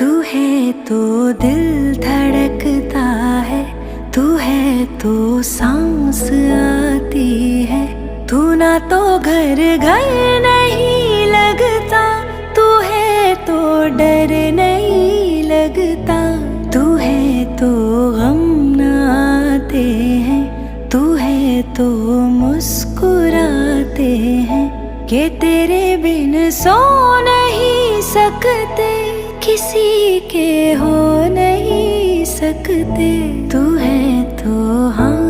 तू है तो दिल धड़कता है, तू है तो सांस आती है। तू ना तो घर घर नहीं लगता, तू है तो डर नहीं लगता। तू है तो गम न आते हैं, तू है तो मुस्कुराते हैं। कि तेरे बिन सो नहीं सकते, किसी के हो नहीं सकते। तू है तो हाँ